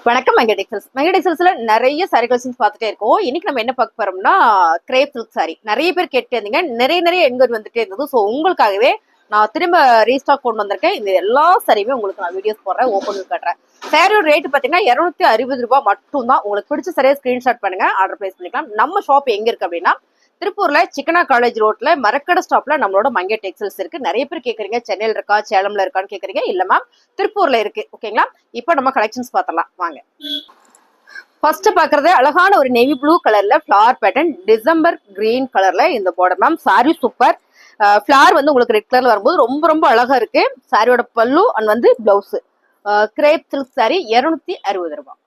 வணக்கம் mega textiles. Mega டெக்ஸ்டைல்ஸ்ல நிறைய sorry collections பார்த்துட்டே இருக்கோம். இன்னைக்கு நம்ம என்ன பார்க்க போறோம்னா கிரேப் சில்க் சாரி. நிறைய பேர் கேட்டு இருந்தீங்க, நிறைய என்கொயரி வந்துட்டே இருந்தது. ஸோ உங்களுக்காகவே நான் திரும்ப ரீஸ்டாக் கொண்டு வந்திருக்கேன். இந்த எல்லா சாரியுமே உங்களுக்கு நான் வீடியோஸ் போடுறேன், ஓப்பன் காட்டுறேன். சாரியோட ரேட் பார்த்தீங்கன்னா 260 ரூபாய் மட்டும் தான். உங்களுக்கு பிடிச்ச சரியா ஸ்கிரீன்ஷாட் பண்ணுங்க, ஆர்டர் பிளேஸ் பண்ணிக்கலாம். நம்ம ஷாப் எங்க இருக்கு அப்படின்னா திருப்பூர்ல சிக்கனா காலேஜ் ரோட்ல மரக்கடை ஸ்டாப்ல நம்மளோட மங்கை டெக்ஸ்டைல்ஸ் இருக்கு. நிறைய பேர் கேக்குறீங்க சென்னையில் இருக்கா சேலம்ல இருக்கான்னு கேக்குறீங்க. இல்ல மேம், திருப்பூர்ல இருக்கு. ஓகேங்களா? இப்போ நம்ம கலெக்ஷன்ஸ் பார்த்தலாம் வாங்க. ஃபர்ஸ்ட் பாக்குறது அழகான ஒரு நேவி ப்ளூ கலர்ல ஃபிளவர் பேட்டர்ன், டிசம்பர் கிரீன் கலர்ல இந்த border ma'am. Sorry super. Flower வந்து உங்களுக்கு ரெட் கலர்ல வரும்போது ரொம்ப அழகா இருக்கு. சாரியோட பல்லு அண்ட் வந்து பிளவுஸ். கிரேப் சில்க் சாரி 260 ரூபாய்.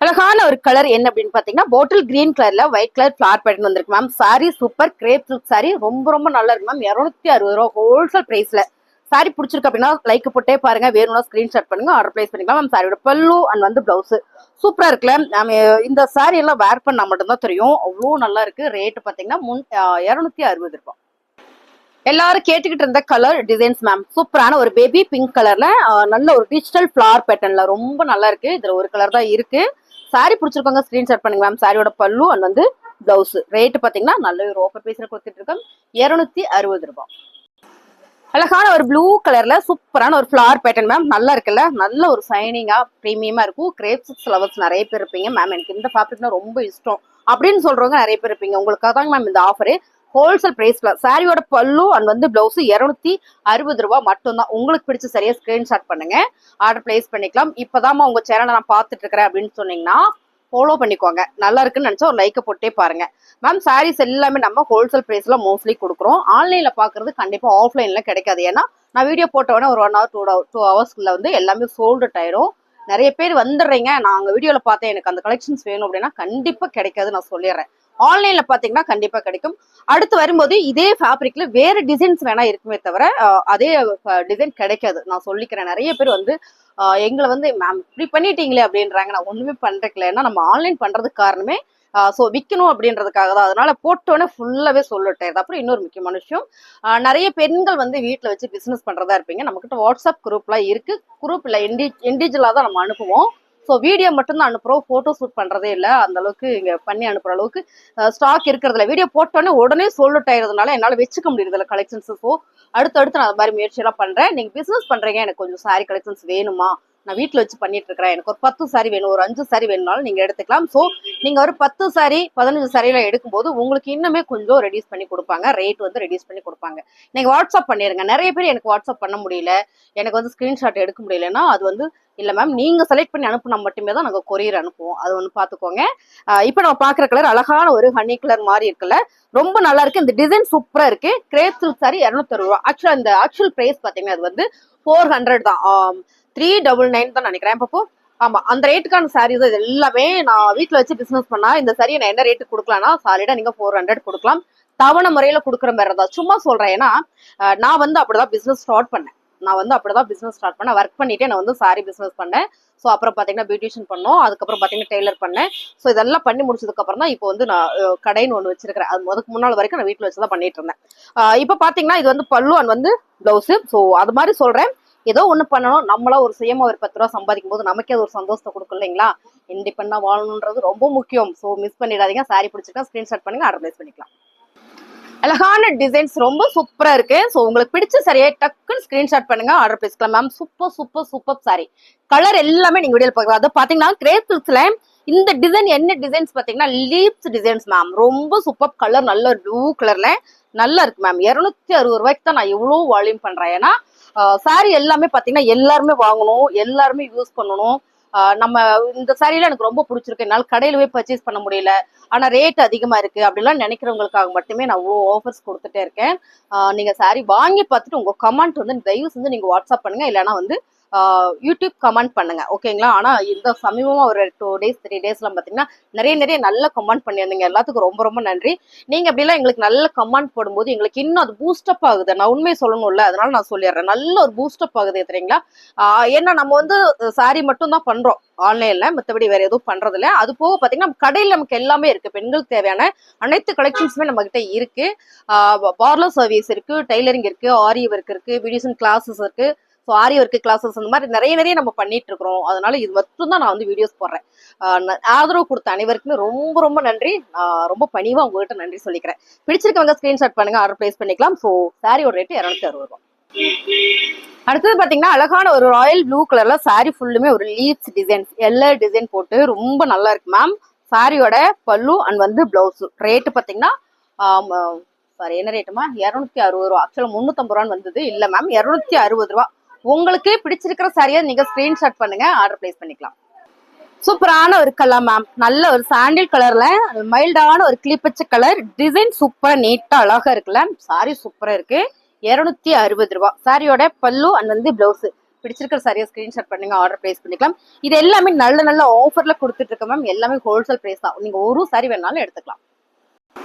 அழகான ஒரு கலர் என்ன அப்படின்னு பாத்தீங்கன்னா பாட்டில் கிரீன் கலர்ல ஒயிட் கலர் ஃபிளவர் பேட்டர்ன் வந்திருக்கு ma'am. Sorry super. Grape silk sorry ரொம்ப நல்லா இருக்கு மேம். 260 ரூபாய் ஹோல்சேல் பிரைஸ்ல. சாரி பிடிச்சிருக்கு அப்படின்னா லைக் போட்டே பாருங்க, வேணும்னா ஸ்கிரீன்ஷாட் பண்ணுங்க, ஆர்டர் பிளேஸ் பண்ணிக்கலாம் மேம். சாரியோட பல்லு அண்ட் வந்து பிளவுஸ் சூப்பரா இருக்குல்ல. நம்ம இந்த சாரி எல்லாம் வேர் பண்ணா மட்டும்தான் தெரியும், அவ்வளோ நல்லா இருக்கு. ரேட் பாத்தீங்கன்னா 260 ரூபாய். எல்லாரும் கேட்டுக்கிட்டு இருந்த கலர் டிசைன்ஸ் மேம். சூப்பரான ஒரு பேபி பிங்க் கலர்ல நல்ல ஒரு டிஜிட்டல் ஃபிளவர் பேட்டர்ன்ல ரொம்ப நல்லா இருக்கு. இதுல ஒரு கலர் தான் இருக்கு. சாரி பிடிச்சிருக்கோங்க ஸ்கிரீன்ஷாட் பண்ணுங்க மேம். சாரியோட பல்லு அண்ட் வந்து பிளவுஸ். ரேட் பாத்தீங்கன்னா நல்ல ஒரு ஆஃபர் பேஸ்ல கொடுத்துட்டு இருக்கோம், 260 ரூபாய். அழகான ஒரு ப்ளூ கலர்ல சூப்பரான ஒரு ஃபிளவர் பேட்டர்ன் மேம். நல்லா இருக்குல்ல, நல்ல ஒரு சைனிங்கா பிரீமியமா இருக்கும். கிரேப்ஸ் ஃபிளவர்ஸ் நிறைய பேர் இருப்பீங்க மேம், எனக்கு இந்த ஃபேப்ரிக்னா ரொம்ப இஷ்டம் அப்படின்னு சொல்றவங்க நிறைய பேர் இருப்பீங்க. உங்களுக்காக தான் மேம் இந்த ஆஃபரு, ஹோல்சேல் பிரைஸ்ல. சாரியோட பல்லு அண்ட் வந்து பிளவுஸ் 260 ரூபாய் மட்டும்தான். உங்களுக்கு பிடிச்ச சரியா ஸ்கிரீன்ஷாட் பண்ணுங்க, ஆர்டர் பிளேஸ் பண்ணிக்கலாம். இப்பதாமா உங்க சேனலை நான் பார்த்துட்டு இருக்கிறேன் அப்படின்னு சொன்னீங்கன்னா ஃபாலோ பண்ணிக்கோங்க. நல்லா இருக்குன்னு நினைச்சா ஒரு லைக்கை போட்டே பாருங்க மேம். சாரீஸ் எல்லாமே நம்ம ஹோல்சேல் பிரைஸ்ல மோஸ்ட்லி கொடுக்குறோம். ஆன்லைன்ல பாக்குறது கண்டிப்பா ஆஃப்லைன்ல கிடைக்காது. ஏன்னா நான் வீடியோ போட்டோன்னே ஒரு 1 hour 2 ஹவர்ஸ்க்குள்ள வந்து எல்லாமே சோல்ட் அவுட் ஆயிரும். நிறைய பேர் வந்துடுறீங்க, நான் வீடியோல பார்த்தேன் எனக்கு அந்த கலெக்ஷன்ஸ் வேணும் அப்படின்னா கண்டிப்பா கிடைக்காது, நான் சொல்லிடுறேன். ஆன்லைன்ல பாத்தீங்கன்னா கண்டிப்பா கிடைக்கும். அடுத்து வரும்போது இதே ஃபேப்ரிக்ல வேற டிசைன்ஸ் வேணா இருக்குமே தவிர அதே டிசைன் கிடைக்காது, நான் சொல்லிக்கிறேன். நிறைய பேர் வந்து எங்களை வந்து மேம் இப்படி பண்ணிட்டீங்களே அப்படின்றாங்க. நான் ஒண்ணுமே பண்றதுல, ஏன்னா நம்ம ஆன்லைன் பண்றதுக்கு காரணமே ஸோ விற்கணும் அப்படின்றதுக்காக தான். அதனால போட்டோன்னே ஃபுல்லாவே சொல்லிட்டேன். அப்புறம் இன்னொரு முக்கியமான விஷயம், நிறைய பெண்கள் வந்து வீட்டில் வச்சு பிசினஸ் பண்றதா இருப்பீங்க. நம்ம கிட்ட வாட்ஸ்அப் குரூப்லாம் இருக்கு. குரூப்ல இண்டிவிஜுவலா தான் நம்ம அனுப்புவோம். ஸோ வீடியோ மட்டும் தான் அனுப்புறோம், போட்டோ ஷூட் பண்றதே இல்லை. அந்த அளவுக்கு இங்க பண்ணி அனுப்புற அளவுக்கு ஸ்டாக் இருக்கிறதுல. வீடியோ போட்டோன்னே உடனே சோல்ட் ஆயிருந்தனால என்னால வச்சுக்க முடியறதில்ல கலெக்ஷன்ஸ். ஸோ அடுத்து நான் அது மாதிரி முயற்சி எல்லாம் பண்றேன். நீங்க பிசினஸ் பண்றீங்க, எனக்கு கொஞ்சம் சாரி கலெக்ஷன்ஸ் வேணுமா, நான் வீட்டுல வச்சு பண்ணிட்டு இருக்கிறேன், எனக்கு ஒரு 10 சாரி வேணும், ஒரு 5 சாரி வேணும்னாலும் நீங்க எடுத்துக்கலாம். ஸோ நீங்க ஒரு 10 சாரி 15 சாரியில எடுக்கும்போது உங்களுக்கு இன்னுமே கொஞ்சம் ரெடியூஸ் பண்ணி கொடுப்பாங்க, ரேட் வந்து ரெடியூஸ் பண்ணி கொடுப்பாங்க. நீங்க வாட்ஸ்அப் பண்ணிருங்க. நிறைய பேர் எனக்கு வாட்ஸ்அப் பண்ண முடியல, எனக்கு வந்து ஸ்கிரீன்ஷாட் எடுக்க முடியலன்னா அது வந்து இல்ல மேம், நீங்க செலக்ட் பண்ணி அனுப்புனா மட்டுமே தான் நாங்க கொரியர் அனுப்புவோம். அது ஒண்ணு பாத்துக்கோங்க. இப்ப நம்ம பாக்குற கலர் அழகான ஒரு ஹனி கலர் மாதிரி இருக்குல்ல, ரொம்ப நல்லா இருக்கு. இந்த டிசைன் சூப்பரா இருக்கு. கிரேப் சில்க் சாரி 260 ரூபாய். ஆக்சுவலா இந்த ஆக்சுவல் பிரைஸ் பாத்தீங்கன்னா அது வந்து 400 தான், 399 தான் நினைக்கிறேன். அப்போ ஆமா, அந்த ரேட்டுக்கான சாரீஸ் இது எல்லாமே. நான் வீட்டுல வச்சு பிசினஸ் பண்ணா இந்த சாரியை நான் என்ன ரேட்டு கொடுக்கலாம்னா சாலிடா நீங்க 400 கொடுக்கலாம். தவணை முறையில கொடுக்குற மாதிரி இருந்தா சும்மா சொல்றேன். ஏன்னா நான் வந்து அப்படிதான் பிசினஸ் ஸ்டார்ட் பண்ணேன். ஒர்க் பண்ணிட்டு நான் வந்து சாரி பிசினஸ் பண்ணேன். ஸோ அப்புறம் பாத்தீங்கன்னா பியூட்டிஷியன் பண்ணோம், அதுக்கப்புறம் பாத்தீங்கன்னா டெய்லர் பண்ணேன். ஸோ இதெல்லாம் பண்ணி முடிச்சதுக்கு அப்புறம் தான் இப்போ வந்து நான் கடைன்னு ஒன்று வச்சிருக்கிறேன். அது அதுக்கு முன்னாள் வரைக்கும் நான் வீட்டுல வச்சுதான் பண்ணிட்டு இருந்தேன். இப்போ பாத்தீங்கன்னா இது வந்து பல்லு அண்ட் வந்து பிளவுஸ். ஸோ அது மாதிரி சொல்றேன், ஏதோ ஒண்ணு பண்ணணும். நம்மளா ஒரு சுயமா ஒரு 10 ரூபா சம்பாதிக்கும் போது நமக்கே அது ஒரு சந்தோஷத்தை கொடுக்கும் இல்லைங்களா? இண்டிபெண்டா வாழணுன்றது ரொம்ப முக்கியம். ஸோ மிஸ் பண்ணிடாதீங்க. சாரி பிடிச்சிருக்கா ஸ்கிரீன்ஷாட் பண்ணுங்க, ஆர்டர் பிளேஸ் பண்ணிக்கலாம். அழகான டிசைன்ஸ் ரொம்ப சூப்பரா இருக்கு. ஸோ உங்களுக்கு பிடிச்ச சரியா டக்குன்னு ஸ்கிரீன்ஷாட் பண்ணுங்க, ஆர்டர் பிளேஸ்க்கலாம் மேம். சூப்பர் சாரி. கலர் எல்லாமே நீங்க வீடியோ பார்க்கலாம். அதை பாத்தீங்கன்னா கிரேப் சில்க்ஸ்ல இந்த டிசைன் என்ன டிசைன்ஸ் பாத்தீங்கன்னா லீப்ஸ் டிசைன்ஸ் மேம். ரொம்ப சூப்பர் கலர், நல்ல ப்ளூ கலர்ல நல்லா இருக்கு மேம். 260 ரூபாய்க்கு தான் நான் இவ்வளவு வால்யூம் பண்றேன். ஏன்னா சாரி எல்லாமே பாத்தீங்கன்னா எல்லாருமே வாங்கணும், எல்லாருமே யூஸ் பண்ணணும். நம்ம இந்த சாரியில எனக்கு ரொம்ப பிடிச்சிருக்கு, என்னால் கடையில போய் பர்ச்சேஸ் பண்ண முடியல, ஆனா ரேட் அதிகமா இருக்கு அப்படிலாம் நினைக்கிறவங்களுக்காக மட்டுமே நான் இவ்வளோ ஆஃபர்ஸ் கொடுத்துட்டே இருக்கேன். நீங்க சாரி வாங்கி பார்த்துட்டு உங்க கமெண்ட் வந்து தயவு செஞ்சு நீங்க வாட்ஸ்அப் பண்ணுங்க, இல்லைன்னா வந்து யூடியூப் கமெண்ட் பண்ணுங்க, ஓகேங்களா? ஆனா இந்த சமீபமா ஒரு 2 days 3 daysலாம் பாத்தீங்கன்னா நிறைய நல்ல கமெண்ட் பண்ணியிருந்தீங்க. எல்லாத்துக்கும் ரொம்ப நன்றி. நீங்க அப்படிலாம் எங்களுக்கு நல்ல கமெண்ட் போடும்போது எங்களுக்கு இன்னும் அது பூஸ்டப் ஆகுது. நான் உண்மையை சொல்லணும்ல, அதனால நான் சொல்லிடுறேன், நல்ல ஒரு பூஸ்டப் ஆகுது தெரியுங்களா? ஏன்னா நம்ம வந்து சாரி மட்டும் தான் பண்றோம் ஆன்லைன்ல, மற்றபடி வேற எதுவும் பண்றது இல்லை. அது போக பாத்தீங்கன்னா கடையில் நமக்கு எல்லாமே இருக்கு. பெண்களுக்கு தேவையான அனைத்து கலெக்ஷன்ஸுமே நம்ம கிட்ட இருக்கு. பார்லர் சர்வீஸ் இருக்கு, டெய்லரிங் இருக்கு, ஆரி ஒர்க் இருக்கு, பியூட்டிஷியன் கிளாஸஸ் இருக்கு, ஸோ ஆரி ஒர்க்கு கிளாஸஸ் இந்த மாதிரி நிறைய நிறைய நம்ம பண்ணிட்டு இருக்கிறோம். அதனால இது மட்டும் தான் நான் வந்து வீடியோஸ் போடுறேன். ஆதரவு கொடுத்த அனைவருக்குமே ரொம்ப ரொம்ப நன்றி. ரொம்ப பணிவா உங்ககிட்ட நன்றி சொல்லிக்கிறேன். பிடிச்சிருக்கவங்க ஸ்கிரீன்ஷாட் பண்ணுங்க, ஆர்டர் பிளேஸ் பண்ணிக்கலாம். ஸோ சாரியோட ரேட்டு 260 ரூபாய். அடுத்தது பாத்தீங்கன்னா அழகான ஒரு ராயல் ப்ளூ கலர்ல சாரி ஃபுல்லுமே ஒரு லீவ்ஸ் டிசைன் எல்லா டிசைன் போட்டு ரொம்ப நல்லா இருக்கு மேம். சாரியோட பல்லு அண்ட் வந்து பிளவுஸ் ரேட்டு பாத்தீங்கன்னா சாரி என்ன ரேட்டுமா 260 ரூபா. ஆக்சுவலா 350 ரூபான்னு வந்தது. இல்ல மேம் 260 ரூபா. உங்களுக்கு பிடிச்சிருக்கிற சாரியை நீங்க ஸ்கிரீன்ஷாட் பண்ணுங்க, ஆர்டர் பிளேஸ் பண்ணிக்கலாம். சூப்பரான ஒரு கலர் மேம். நல்ல ஒரு சாண்டில் கலர்ல மைல்டான ஒரு கிளிப்பச்ச கலர் டிசைன் சூப்பரா நீட்டா அழகா இருக்குல்ல. சாரி சூப்பரா இருக்கு. 260 ரூபாய். சாரியோட பல்லு அண்ட் வந்து பிளவுஸ். பிடிச்சிருக்கிற சாரியை ஸ்கிரீன்ஷாட் பண்ணுங்க, ஆர்டர் பிளேஸ் பண்ணிக்கலாம். இது எல்லாமே நல்ல நல்ல ஆஃபர்ல கொடுத்துட்டு இருக்க மேம். எல்லாமே ஹோல்சேல் பிரைஸ் தான். நீங்க ஒரு சாரி வேணாலும் எடுத்துக்கலாம்.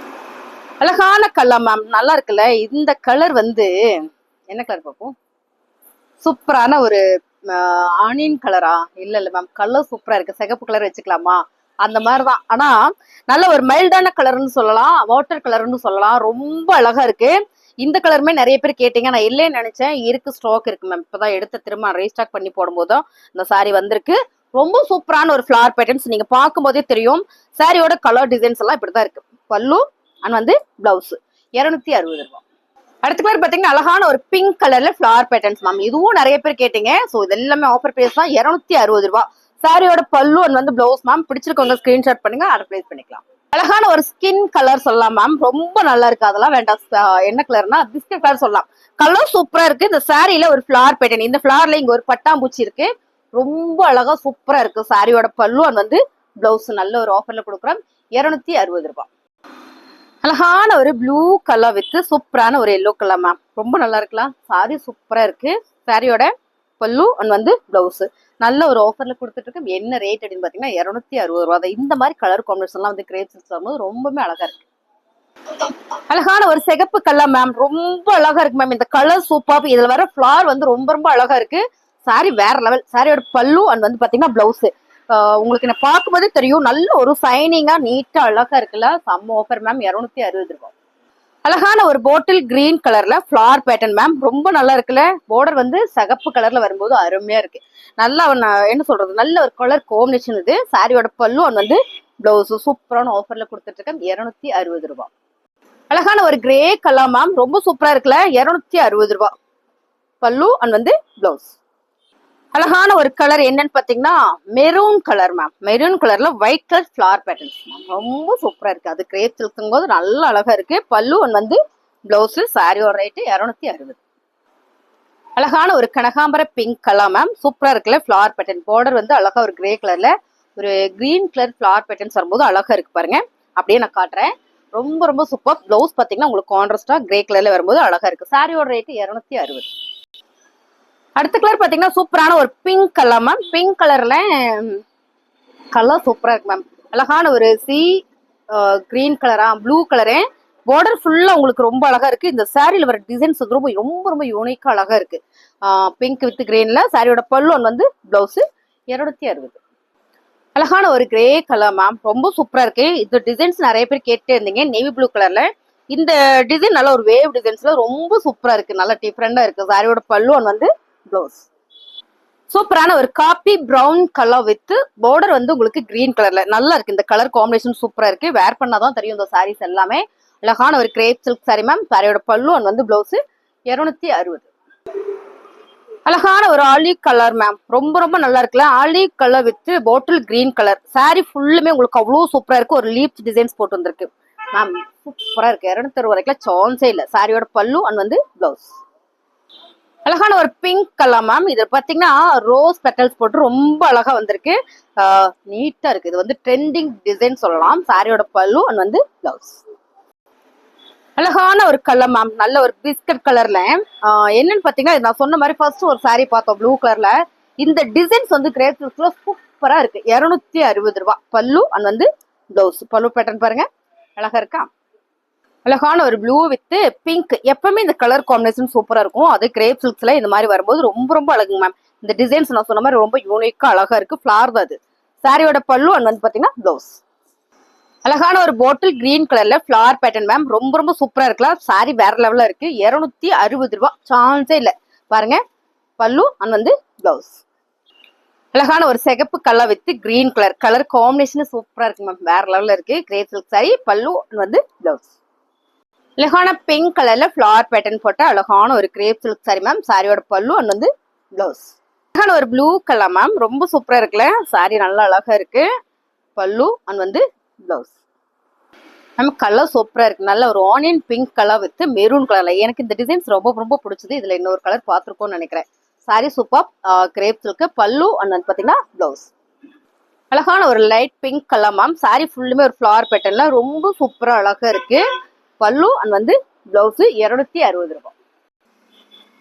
அழகான கலர் மேம். நல்லா இருக்குல்ல. இந்த கலர் வந்து என்ன கலர் பார்ப்போம். சூப்பரான ஒரு ஆனியன் கலரா இல்ல மேம். கலர் சூப்பரா இருக்கு. சிகப்பு கலர் வச்சுக்கலாமா அந்த மாதிரிதான். ஆனா நல்ல ஒரு மைல்டான கலர்னு சொல்லலாம், வாட்டர் கலர்னு சொல்லலாம். ரொம்ப அழகா இருக்கு. இந்த கலருமே நிறைய பேர் கேட்டீங்க. நான் இல்லைன்னு நினைச்சேன். இருக்கு, ஸ்டாக் இருக்கு மேம். இப்பதான் எடுத்து திரும்ப ரீஸ்டாக் பண்ணி போடும்போதும் இந்த சாரி வந்திருக்கு. ரொம்ப சூப்பரான ஒரு ஃபிளவர் பேட்டர்ன்ஸ். நீங்க பார்க்கும் போதே தெரியும். சாரியோட கலர் டிசைன்ஸ் எல்லாம் இப்படிதான் இருக்கு. பல்லு அண்ட் வந்து பிளவுஸ் 260 ரூபாய். அடுத்த கலர் பாத்தீங்கன்னா அழகான ஒரு பிங்க் கலர்ல ஃபிளவர் பேட்டர்ன்ஸ் மேம். இதுவும் நிறைய பேர் கேட்டீங்க. சோ இது எல்லாமே ஆஃபர் பிரைஸ் தான். 260 ரூபாய். சாரியோட பல்லு அண்ட் வந்து பிளவுஸ் மேம். பிடிச்சிருக்கவங்க ஸ்கிரீன்ஷாட் பண்ணுங்க, ஆர்டர் பிளேஸ் பண்ணிக்கலாம். அழகான ஒரு ஸ்கின் கலர் சொல்லலாம் மேம். ரொம்ப நல்லா இருக்கு. அதெல்லாம் வேண்டாம். என்ன கலர்னா பிஸ்கட் கலர் சொல்லலாம். கலர் சூப்பரா இருக்கு. இந்த சாரியில ஒரு ஃபிளவர் பேட்டர்ன். இந்த ஃபிளவர்ல இங்க ஒரு பட்டாம்பூச்சி இருக்கு. ரொம்ப அழகா சூப்பரா இருக்கு. சாரியோட பல்லு அண்ட் வந்து பிளவுஸ் நல்ல ஒரு ஆஃபர்ல கொடுக்குறோம். 260 ரூபாய். அழகான ஒரு ப்ளூ கலர் வித் சூப்பரான ஒரு எல்லோ கலர் மேம். ரொம்ப நல்லா இருக்கலாம். சாரி சூப்பரா இருக்கு. சாரியோட பல்லு அண்ட் வந்து பிளவுஸ் நல்ல ஒரு ஆஃபர்ல கொடுத்துட்டு இருக்கு. என்ன ரேட் அப்படின்னு பாத்தீங்கன்னா 260 ரூபாய். இந்த மாதிரி கலர் காம்பினேஷன் எல்லாம் வந்து கிரேப் சில்க்ஸ் வரும்போது ரொம்பவே அழகா இருக்கு. அழகான ஒரு சிகப்பு கலர் மேம். ரொம்ப அழகா இருக்கு மேம். இந்த கலர் சூப்பர். இதுல வர ஃபிளவர் வந்து ரொம்ப ரொம்ப அழகா இருக்கு. சாரி வேற லெவல். சாரியோட பல்லு அண்ட் வந்து பாத்தீங்கன்னா பிளவுஸ் உங்களுக்கு என்ன பார்க்கும்போதே தெரியும். நல்ல ஒரு சைனிங்கா நீட்டா அழகா இருக்குல்ல. செம்ம ஆஃபர் மேம். 260 ரூபாய். அழகான ஒரு பாட்டில் கிரீன் கலர்ல ஃபிளவர் பேட்டர்ன் மேம். ரொம்ப நல்லா இருக்குல்ல. பார்டர் வந்து சிகப்பு கலர்ல வரும்போது அருமையா இருக்கு. நல்லா என்ன சொல்றது, நல்ல ஒரு கலர் காம்பினேஷன் இது. சாரியோட பல்லு அண்ட் வந்து பிளவுஸ் சூப்பரான ஆஃபர்ல கொடுத்துட்டு இருக்கேன். 260 ரூபாய். அழகான ஒரு கிரே கலர் மேம். ரொம்ப சூப்பரா இருக்குல்ல. 260 ரூபாய். பல்லு அண்ட் வந்து பிளவுஸ். அழகான ஒரு கலர் என்னன்னு பாத்தீங்கன்னா மெரூன் கலர் மேம். மெரூன் கலர்ல white colour flower patterns ma'am. ரொம்ப சூப்பரா இருக்கு. அது கிரேப் சில்க்கும் போது நல்லா அழகா இருக்கு. பல்லு அண்ட் வந்து பிளவுஸ். சாரியோட ரேட்டு 260. அழகான ஒரு கனகாம்பர பிங்க் கலர் மேம். சூப்பரா இருக்குல்ல. Flower pattern. பார்டர் வந்து அழகா ஒரு கிரே கலர்ல ஒரு கிரீன் கலர் ஃபிளவர் பேட்டர்ன்ஸ் வரும்போது அழகா இருக்கு பாருங்க. அப்படியே நான் காட்டுறேன். ரொம்ப ரொம்ப சூப்பர். பிளவுஸ் பாத்தீங்கன்னா உங்களுக்கு கான்ட்ராஸ்டா கிரே கலர்ல வரும்போது அழகா இருக்கு. சாரியோட ரேட்டு 260. அடுத்த கலர் பாத்தீங்கன்னா சூப்பரான ஒரு பிங்க் கலர் மேம். பிங்க் கலர்ல கலர் சூப்பரா இருக்கு மேம். அழகான ஒரு கிரீன் கலரா ப்ளூ கலரு. பார்டர் ஃபுல்லா உங்களுக்கு ரொம்ப அழகா இருக்கு. இந்த சாரியில வர டிசைன்ஸ் ரொம்ப ரொம்ப ரொம்ப யூனிக்கா அழகா இருக்கு. பிங்க் வித் கிரீன்ல. சாரியோட பல்லு வந்து பிளவுஸ் 260. அழகான ஒரு கிரே கலர் மேம். ரொம்ப சூப்பரா இருக்கு. இந்த டிசைன்ஸ் நிறைய பேர் கேட்டே இருந்தீங்க. நேவி ப்ளூ கலர்ல இந்த டிசைன் நல்ல ஒரு வேவ் டிசைன்ஸ்ல ரொம்ப சூப்பரா இருக்கு. நல்லா டிஃப்ரெண்டா இருக்கு. சாரியோட பல்லு வந்து பிளவுஸ் சூப்பரான ஒரு coffee brown colour with border வந்து உங்களுக்கு கிரீன் கலர்ல நல்லா இருக்கு. இந்த கலர் காம்பினேஷன் சூப்பரா இருக்கு. வேர் பண்ணாதான் தெரியும் இந்த சாரீஸ் எல்லாமே. அழகான ஒரு கிரேப் சில்க் சாரி மேம். சாரியோட பல்லு வந்து பிளவுஸ் 260. அழகான ஒரு ஆலிவ் கலர் மேம். ரொம்ப ரொம்ப நல்லா இருக்குல்ல. Olive colour with bottle green colour. Sorry ஃபுல்லுமே உங்களுக்கு அவ்வளவு சூப்பரா இருக்கு. ஒரு லீப்ஸ் டிசைன்ஸ் போட்டு வந்திருக்கு மேம். சூப்பரா இருக்கு. 260 வரைக்கும் சான்ஸே இல்ல. சாரியோட பல்லு வந்து பிளவுஸ். அழகான ஒரு பிங்க் கலர் மேம். இது பாத்தீங்கன்னா ரோஸ் பெட்டல்ஸ் போட்டு ரொம்ப அழகா வந்திருக்கு. நீட்டா இருக்கு. இது வந்து ட்ரெண்டிங் டிசைன் சொல்லலாம். சாரியோட பல்லு வந்து பிளவுஸ். அழகான ஒரு கலர் மேம். நல்ல ஒரு பிஸ்கட் கலர்ல என்னன்னு பாத்தீங்கன்னா நான் சொன்ன மாதிரி ஃபர்ஸ்ட் ஒரு சாரி பார்த்தோம் ப்ளூ கலர்ல. இந்த டிசைன்ஸ் வந்து கிரேப் சில்க்ல சூப்பரா இருக்கு. 260 ரூபாய். பல்லு வந்து பிளவுஸ். பல்லு பேட்டர்ன் பாருங்க அழகா இருக்கா. அழகான ஒரு ப்ளூ வித் பிங்க். எப்பவுமே இந்த கலர் காம்பினேஷன் சூப்பரா இருக்கும். அது கிரேப் சில்க்ஸ்ல இந்த மாதிரி வரும்போது ரொம்ப ரொம்ப அழகுங்க மேம். இந்த டிசைன்ஸ் நான் சொன்ன மாதிரி ரொம்ப யூனிக்கா அழகா இருக்கு. ஃபிளவர் தான் அது. சாரியோட பல்லு வந்து பாத்தீங்கன்னா பிளவுஸ். அழகான ஒரு பாட்டில் கிரீன் கலர்ல ஃபிளவர் பேட்டர்ன் மேம். ரொம்ப ரொம்ப சூப்பரா இருக்கலாம். சாரி வேற லெவல்ல இருக்கு. 260 ரூபாய். சான்ஸே இல்ல. பாருங்க பல்லு அண்ட் வந்து பிளவுஸ். அழகான ஒரு சிகப்பு colour with green colour combination சூப்பரா இருக்கு மேம். வேற லெவல்ல இருக்கு. கிரேப் சில்க் சாரி பல்லு வந்து பிளவுஸ். அழகான பிங்க் கலர்ல ஃபிளவர் பேட்டர்ன் போட்ட அழகான ஒரு கிரேப் சில்க் சாரி மேம். சாரியோட பல்லு அண்ட் வந்து பிளவுஸ். அழகான ஒரு ப்ளூ கலர் மேம். ரொம்ப சூப்பரா இருக்குல்ல. சாரி நல்லா அழகா இருக்கு. பல்லு அண்ட் வந்து பிளவுஸ். மேம் கலர் சூப்பரா இருக்கு. நல்ல ஒரு onion pink colour with maroon கலர்ல. எனக்கு இந்த டிசைன்ஸ் ரொம்ப ரொம்ப பிடிச்சது. இதுல இன்னொரு கலர் பார்த்துருக்கோம்னு நினைக்கிறேன். Sorry super. கிரேப் சில்க் பல்லு அண்ட் வந்து பாத்தீங்கன்னா பிளவுஸ். அழகான ஒரு light pink colour ma'am. Sorry ஃபுல்லுமே ஒரு ஃபிளவர் பேட்டர்ன்ல ரொம்ப சூப்பரா அழகா இருக்கு. பல்லு அண்ட் வந்து பிளவுஸ் 260 ரூபாய்.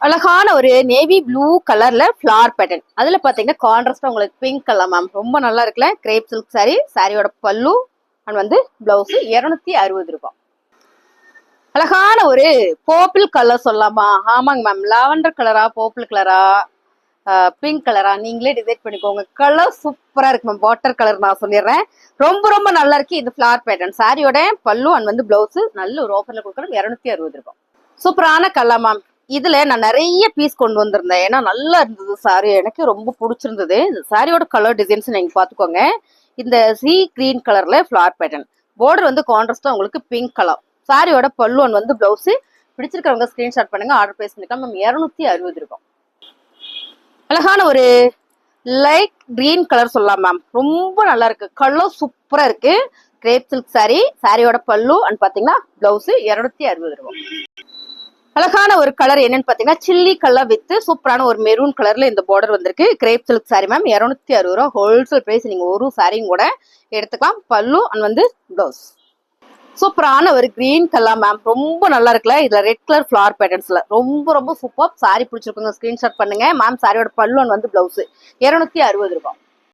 அழகான ஒரு நேவி ப்ளூ கலர்ல ஃபிளவர் பேட்டர்ன். அதுல பாத்தீங்கன்னா கான்ட்ராஸ்டா உங்களுக்கு பிங்க் கலர் மேம். ரொம்ப நல்லா இருக்குல்ல. Grape silk sorry. சாரியோட பல்லு அண்ட் வந்து பிளவுஸ் 260 ரூபாய். அழகான ஒரு பர்பிள் கலர் சொல்லலாமா? ஆமாங்க மேம். லாவெண்டர் கலரா பர்பிள் கலரா பிங்க் கலரா நீங்களே டிசைட் பண்ணிக்கோங்க. கலர் சூப்பரா இருக்கு மேம். வாட்டர் கலர் நான் சொல்லிடுறேன். ரொம்ப ரொம்ப நல்லா இருக்கு இந்த ஃபிளவர் பேட்டர்ன். சாரியோட பல்லு அண்ட் வந்து பிளவுஸ் நல்ல ஒரு ஆஃபர்ல கொடுக்குறோம். 260 ரூபாய். சூப்பரான கலர் மேம். இதுல நான் நிறைய பீஸ் கொண்டு வந்திருந்தேன். ஏன்னா நல்லா இருந்தது சாரி. எனக்கு ரொம்ப பிடிச்சிருந்தது. சாரியோட கலர் டிசைன்ஸ் நீங்க பாத்துக்கோங்க. இந்த சி கிரீன் கலர்ல ஃபிளவர் பேட்டர்ன். பார்டர் வந்து கான்ட்ராஸ்டா உங்களுக்கு பிங்க் கலர். சாரியோட பல்லு அண்ட் வந்து பிளவுஸ். பிடிச்சிருக்கவங்க ஸ்கிரீன்ஷாட் பண்ணுங்க. ஆர்டர் பிளேஸ் பண்ணிக்கலாம் மேம். 260 ரூபாய். அழகான ஒரு லைட் கிரீன் கலர் சொல்லலாம் மேம். ரொம்ப நல்லா இருக்கு. கலர் சூப்பரா இருக்கு. Grape silk sorry. சாரியோட பல்லு அண்ட் பாத்தீங்கன்னா பிளவுஸ் 260 ரூபாய். அழகான ஒரு கலர் என்னன்னு பாத்தீங்கன்னா சில்லி கலர் வித் சூப்பரான ஒரு மெரூன் கலர்ல இந்த பார்டர் வந்திருக்கு. Grape silk sorry ma'am. 260 ரூபாய். Wholesale price. நீங்க ஒரு சாரியும் கூட எடுத்துக்கலாம். பல்லு அண்ட் வந்து பிளவுஸ். சூப்பரான ஒரு கிரீன் கலர் மேம். ரொம்ப நல்லா இருக்குல்ல. இதுல ரெட் கலர் ஃபிளவர் பேட்டர்ன்ஸ்ல ரொம்ப ரொம்ப சூப்பர். சாரி பிடிச்சிருக்கோங்க ஸ்கிரீன்ஷாட் பண்ணுங்க மேம். சாரியோட பல்லு அண்ட் வந்து பிளவுஸ் 260 ரூபாய்.